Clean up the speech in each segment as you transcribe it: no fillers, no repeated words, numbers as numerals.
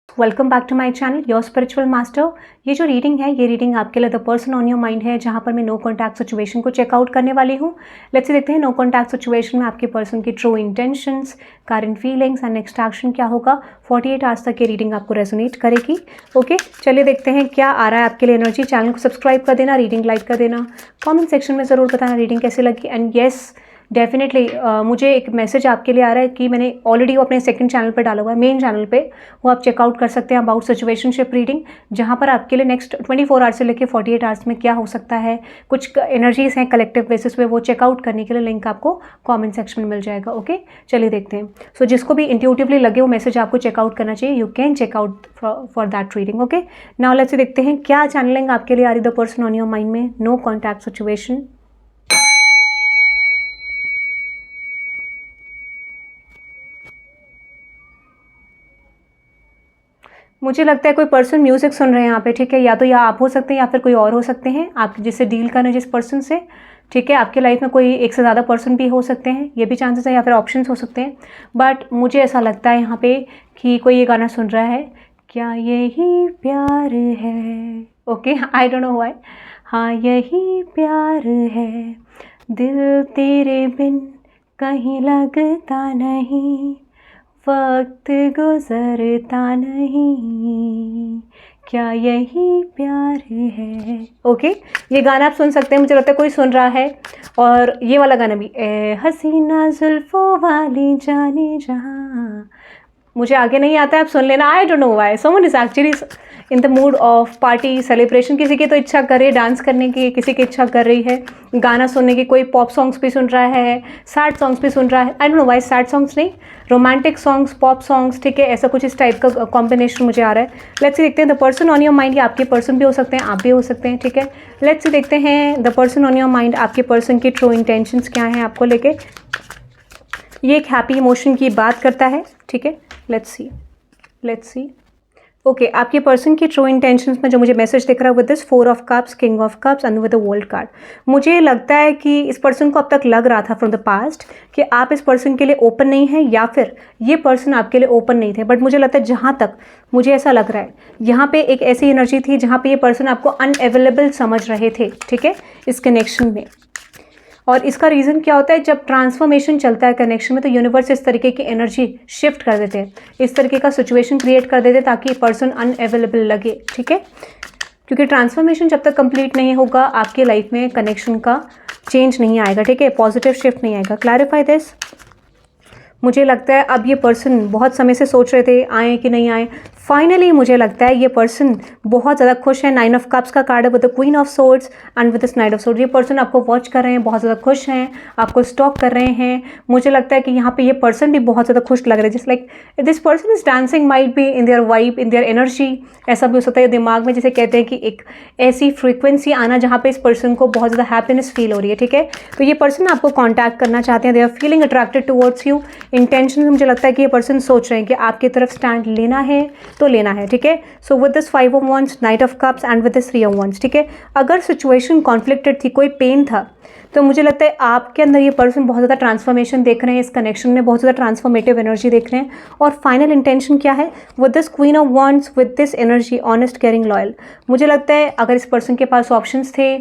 Welcome back to my channel your spiritual master. ये जो reading है ये रीडिंग आपके लिए the person on your mind है, जहाँ पर मैं नो कॉन्टैक्ट सिचुएशन को चेकआउट करने वाली हूँ। लेट्स देखते हैं नो कॉन्टैक्ट सिचुएशन में आपके पर्सन की true intentions, current feelings and next action क्या होगा। 48 आवर्स तक ये रीडिंग आपको रेजोनेट करेगी। ओके, चलिए देखते हैं क्या आ रहा है आपके लिए एनर्जी। चैनल को सब्सक्राइब कर देना, रीडिंग लाइक कर देना, कॉमेंट सेक्शन में ज़रूर बताना रीडिंग कैसी लगी। एंड येस डेफिनेटली मुझे एक मैसेज आपके लिए आ रहा है कि मैंने ऑलरेडी वो अपने सेकंड चैनल पे डाला हुआ है, मेन चैनल पे, वो आप चेकआउट कर सकते हैं अबाउट सिचुएशनशिप रीडिंग, जहाँ पर आपके लिए नेक्स्ट 24 आवर्स से लेकर 48 आवर्स में क्या हो सकता है, कुछ एनर्जीज हैं कलेक्टिव बेसिस पे, वो चेकआउट करने के लिए लिंक आपको कॉमेंट सेक्शन में मिल जाएगा। ओके, चलिए देखते हैं। सो जिसको भी इंट्यूटिवली लगे वो मैसेज आपको चेकआउट करना चाहिए, you can checkout for that reading. Okay, now let's देखते हैं क्या चैनलिंग आपके लिए आ रही the person on your mind में नो कॉन्टैक्ट सिचुएशन। मुझे लगता है कोई पर्सन म्यूज़िक सुन रहे हैं यहाँ पे, ठीक है, या तो या आप हो सकते हैं या फिर कोई और हो सकते हैं आप जिससे डील करना है जिस पर्सन से, ठीक है। आपके लाइफ में कोई एक से ज़्यादा पर्सन भी हो सकते हैं, ये भी चांसेस है, या फिर ऑप्शंस हो सकते हैं। बट मुझे ऐसा लगता है यहाँ पे कि कोई ये गाना सुन रहा है, क्या यही प्यार है। Okay, I don't know why. हाँ, यही प्यार है, दिल तेरे बिन कहीं लगता नहीं, वक्त गुजरता नहीं, क्या यही प्यार है। ओके, ये गाना आप सुन सकते हैं, मुझे लगता है कोई सुन रहा है। और ये वाला गाना भी, ए हसीना जुल्फों वाली जाने जहाँ, मुझे आगे नहीं आता है, आप सुन लेना। I don't know why someone is actually in the mood off party celebration. किसी की तो इच्छा कर रही है डांस करने की, किसी की इच्छा कर रही है गाना सुनने की, कोई पॉप सॉन्ग्स भी सुन रहा है, सैड सॉन्ग्स भी सुन रहा है। I don't know why sad songs नहीं, रोमांटिक सॉन्ग्स, पॉप सॉन्ग्स, ठीक है, ऐसा कुछ इस टाइप का कॉम्बिनेशन मुझे आ रहा है। लेट्स देखते हैं the person on your mind, ये आपके पर्सन भी हो सकते हैं, आप भी हो सकते हैं, ठीक है। लेट्स देखते हैं the person on your mind, आपके पर्सन की ट्रू इंटेंशंस क्या हैं आपको लेके। ये एक हैप्पी इमोशन की बात करता है, ठीक है। Let's see. ओके, आपके पर्सन की ट्रू इंटेंशंस में जो मुझे मैसेज दिख रहा है with this 4 of cups, king of cups and with the world card, मुझे लगता है कि इस पर्सन को अब तक लग रहा था फ्रॉम द पास्ट कि आप इस पर्सन के लिए ओपन नहीं हैं, या फिर ये पर्सन आपके लिए ओपन नहीं थे। बट मुझे लगता है जहाँ तक मुझे ऐसा लग रहा है, यहाँ पे एक ऐसी एनर्जी थी जहाँ पे ये पर्सन आपको अनअवेलेबल समझ रहे थे, ठीक है, इस कनेक्शन में। और इसका रीज़न क्या होता है, जब ट्रांसफॉर्मेशन चलता है कनेक्शन में तो यूनिवर्स इस तरीके की एनर्जी शिफ्ट कर देते हैं, इस तरीके का सिचुएशन क्रिएट कर देते हैं ताकि पर्सन अनअवेलेबल लगे, ठीक है। क्योंकि ट्रांसफॉर्मेशन जब तक कंप्लीट नहीं होगा आपके लाइफ में कनेक्शन का चेंज नहीं आएगा, ठीक है, पॉजिटिव शिफ्ट नहीं आएगा। Clarify this. मुझे लगता है अब ये पर्सन बहुत समय से सोच रहे थे आए कि नहीं आए, फाइनली मुझे लगता है ये पर्सन बहुत ज़्यादा खुश है। 9 ऑफ कप्स का कार्ड है with the queen of swords and with this knight of swords. ये पर्सन आपको वॉच कर रहे हैं, बहुत ज़्यादा खुश हैं, आपको स्टॉक कर रहे हैं। मुझे लगता है कि यहाँ पे ये पर्सन भी बहुत ज़्यादा खुश लग रहे हैं, just like this person is dancing, might be in their vibe, in their energy. ऐसा भी हो सकता है दिमाग में जिसे कहते हैं कि एक ऐसी फ्रीक्वेंसी आना जहाँ पे इस पर्सन को बहुत ज़्यादा हैप्पीनेस फील हो रही है, ठीक है। तो ये पर्सन आपको कॉन्टैक्ट करना चाहते हैं, they are feeling attracted towards you. Intention में मुझे लगता है कि ये पर्सन सोच रहे हैं कि आपकी तरफ स्टैंड लेना है तो लेना है, ठीक है। So with this 5 of wands, night of cups and with this 3 of wands, ठीक है। अगर सिचुएशन कॉन्फ्लिक्टेड थी, कोई पेन था, तो मुझे लगता है आपके अंदर ये पर्सन बहुत ज़्यादा ट्रांसफॉर्मेशन देख रहे हैं, इस कनेक्शन में बहुत ज़्यादा ट्रांसफॉर्मेटिव एनर्जी देख रहे हैं। और फाइनल इंटेंशन क्या है with this queen of wands, with this energy honest, caring, loyal. मुझे लगता है अगर इस पर्सन के पास ऑप्शंस थे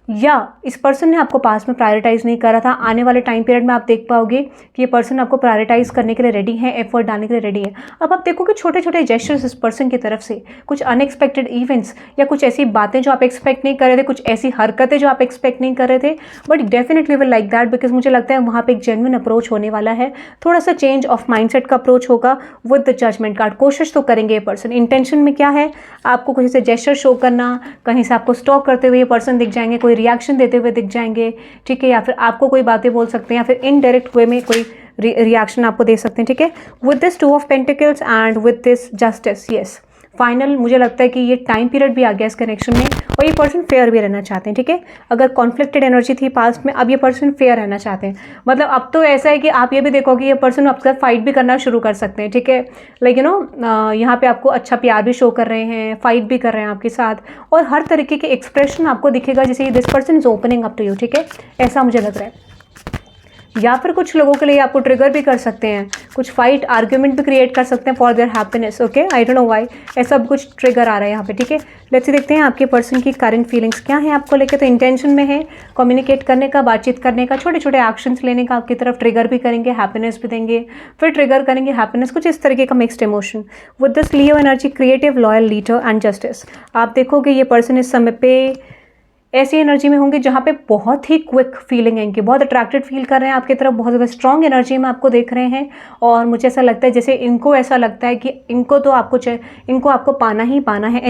या इस पर्सन ने आपको पास में प्रायोरिटाइज़ नहीं करा था, आने वाले टाइम पीरियड में आप देख पाओगे कि ये पर्सन आपको प्रायोरिटाइज़ करने के लिए रेडी है, एफर्ट डालने के लिए रेडी है। अब आप देखोगे छोटे छोटे जेस्चर्स इस पर्सन की तरफ से, कुछ अनएक्सपेक्टेड इवेंट्स या कुछ ऐसी बातें जो आप एक्सपेक्ट नहीं कर रहे थे, कुछ ऐसी हरकतें जो आप एक्सपेक्ट नहीं कर रहे थे, but definitely will like that, because मुझे लगता है वहाँ पर एक जेन्युइन अप्रोच होने वाला है, थोड़ा सा चेंज ऑफ माइंडसेट का अप्रोच होगा विद द जजमेंट कार्ड। कोशिश तो करेंगे ये पर्सन। इंटेंशन में क्या है, आपको कुछ ऐसे जेस्चर शो करना, कहीं से आपको स्टॉक करते हुए ये पर्सन दिख जाएंगे, कोई रिएक्शन देते हुए दिख जाएंगे, ठीक है, या फिर आपको कोई बातें बोल सकते हैं, या फिर इनडायरेक्ट वे में कोई रिएक्शन आपको दे सकते हैं, ठीक है। With this 2 of pentacles and with this justice, yes, final मुझे लगता है कि ये टाइम पीरियड भी आ गया इस कनेक्शन में, और ये पर्सन फेयर भी रहना चाहते हैं, ठीक है। अगर कॉन्फ्लिक्टेड एनर्जी थी पास्ट में, अब ये पर्सन फेयर रहना चाहते हैं। मतलब अब तो ऐसा है कि आप ये भी देखोगे ये पर्सन आपके साथ फाइट भी करना शुरू कर सकते हैं, ठीक है। लाइक यू नो यहाँ पे आपको अच्छा प्यार भी शो कर रहे हैं, फाइट भी कर रहे हैं आपके साथ, और हर तरीके के एक्सप्रेशन आपको दिखेगा जैसे this person is opening up to you, ठीक है, ऐसा मुझे लग रहा है। या फिर कुछ लोगों के लिए आपको ट्रिगर भी कर सकते हैं, कुछ फाइट आर्ग्यूमेंट भी क्रिएट कर सकते हैं for their happiness. Okay, I don't know why ऐसा कुछ ट्रिगर आ रहा है यहाँ पे। ठीक है, लेट्स सी देखते हैं आपके पर्सन की करंट फीलिंग्स क्या है आपको लेके। तो इंटेंशन में है कम्युनिकेट करने का, बातचीत करने का, छोटे छोटे एक्शंस लेने का, आपकी तरफ ट्रिगर भी करेंगे, हैप्पीनेस भी देंगे, फिर ट्रिगर करेंगे, हैप्पीनेस, कुछ इस तरीके का mixed emotion. With this Leo energy, creative, loyal, leader and justice. आप देखोगे ये पर्सन इस समय पे ऐसी एनर्जी में होंगे जहाँ पे बहुत ही क्विक फीलिंग है इनकी, बहुत अट्रैक्टेड फील कर रहे हैं आपकी तरफ, बहुत ज़्यादा स्ट्रॉन्ग एनर्जी में आपको देख रहे हैं। और मुझे ऐसा लगता है जैसे इनको ऐसा लगता है कि इनको तो आपको इनको आपको पाना ही पाना है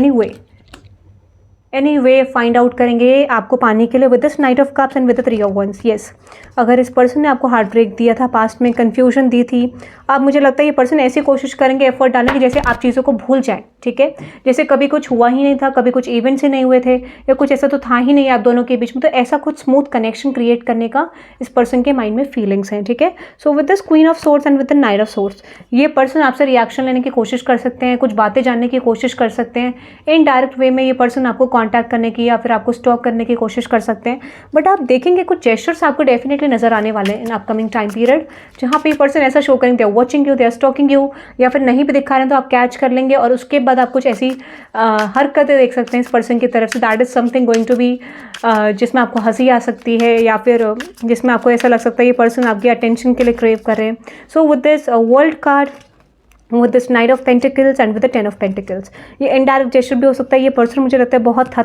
एनी वे फाइंड आउट करेंगे आपको पाने के लिए। With this knight of cups and with the three of wands. Yes, अगर इस पर्सन ने आपको हार्ट ब्रेक दिया था, पास्ट में कन्फ्यूजन दी थी, अब मुझे लगता है ये पर्सन ऐसी कोशिश करेंगे, एफर्ट डालेंगे जैसे आप चीज़ों को भूल जाएं। ठीक है, जैसे कभी कुछ हुआ ही नहीं था, कभी कुछ इवेंट्स ही नहीं हुए थे, या कुछ ऐसा तो था ही नहीं आप दोनों के बीच में, तो ऐसा कुछ स्मूथ कनेक्शन क्रिएट करने का इस पर्सन के माइंड में फीलिंग्स हैं। ठीक है, so with this queen of swords and with the night of swords, ये पर्सन आपसे रिएक्शन लेने की कोशिश कर सकते हैं, कुछ बातें जानने की कोशिश कर सकते हैं, इनडायरेक्ट वे में ये पर्सन आपको कॉन्टैक्ट करने की या फिर आपको स्टॉक करने की कोशिश कर सकते हैं। बट आप देखेंगे कुछ जेस्चर्स आपको डेफिनेटली नजर आने वाले हैं इन अपकमिंग टाइम पीरियड, जहाँ पे ये पर्सन ऐसा शो करेंगे, they are watching you, they are stalking you, या फिर नहीं भी दिखा रहे हैं तो आप कैच कर लेंगे और उसके बाद आप कुछ ऐसी हरकतें देख सकते हैं इस पर्सन की तरफ से, that is something going to be, जिसमें आपको हंसी आ सकती है या फिर जिसमें आपको ऐसा लग सकता है ये पर्सन आपकी अटेंशन के लिए क्रेव कर रहे हैं। So with this world card, with this knight of pentacles and with the 10 of pentacles, ये इनडायरेक्ट जेस्चर भी हो सकता है। ये पर्सन मुझे लगता है बहुत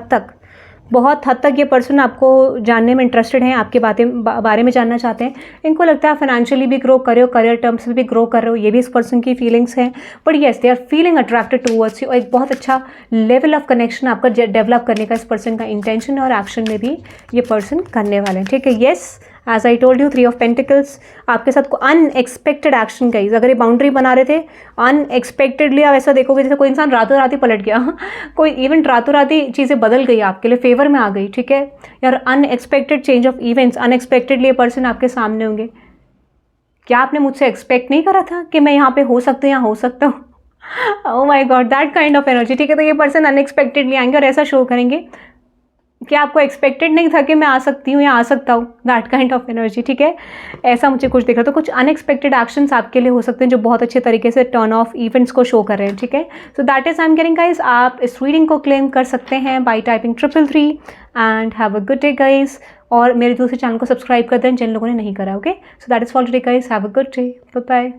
हद तक ये पर्सन आपको जानने में इंटरेस्टेड हैं, आपके बारे में जानना चाहते हैं। इनको लगता है फाइनेंशियली भी ग्रो कर रहे हो, करियर टर्म्स में भी ग्रो कर रहे हो, ये भी इस पर्सन की फीलिंग्स हैं। But yes, they are feeling attracted towards you, और एक बहुत अच्छा लेवल ऑफ कनेक्शन आपका डेवलप करने का इस पर्सन का इंटेंशन है और एक्शन में भी ये पर्सन करने वाले हैं। ठीक है, yes, as I told you, 3 of pentacles आपके साथ को अनएक्सपेक्टेड एक्शन गाइस, अगर ये बाउंड्री बना रहे थे अनएक्सपेक्टेडली, आप ऐसा देखोगे जैसे कोई इंसान रातों रात ही पलट गया कोई इवेंट रातों रात ही चीज़ें बदल गई, आपके लिए फेवर में आ गई। ठीक है यार, unexpected change of events, unexpectedly ये पर्सन आपके सामने होंगे। क्या आपने मुझसे एक्सपेक्ट नहीं करा था कि मैं यहाँ पे हो सकती हूँ या हो सकता हूँ? Oh my God, that kind of energy. ठीक है, तो ये पर्सन अनएक्सपेक्टेडली आएंगे और ऐसा शो करेंगे कि आपको एक्सपेक्टेड नहीं था कि मैं आ सकती हूँ या आ सकता हूँ, दैट काइंड ऑफ एनर्जी। ठीक है, ऐसा मुझे कुछ दिख रहा है। तो कुछ अनएक्सपेक्टेड एक्शंस आपके लिए हो सकते हैं जो बहुत अच्छे तरीके से टर्न ऑफ इवेंट्स को शो कर रहे हैं। ठीक है, सो that is I am getting guys. आप इस रीडिंग को क्लेम कर सकते हैं bye typing 333 and have a good day guys. और मेरे दूसरे चैनल को सब्सक्राइब कर दें जिन लोगों ने नहीं करा। Okay, so that is for today guys, have a good day, bye bye.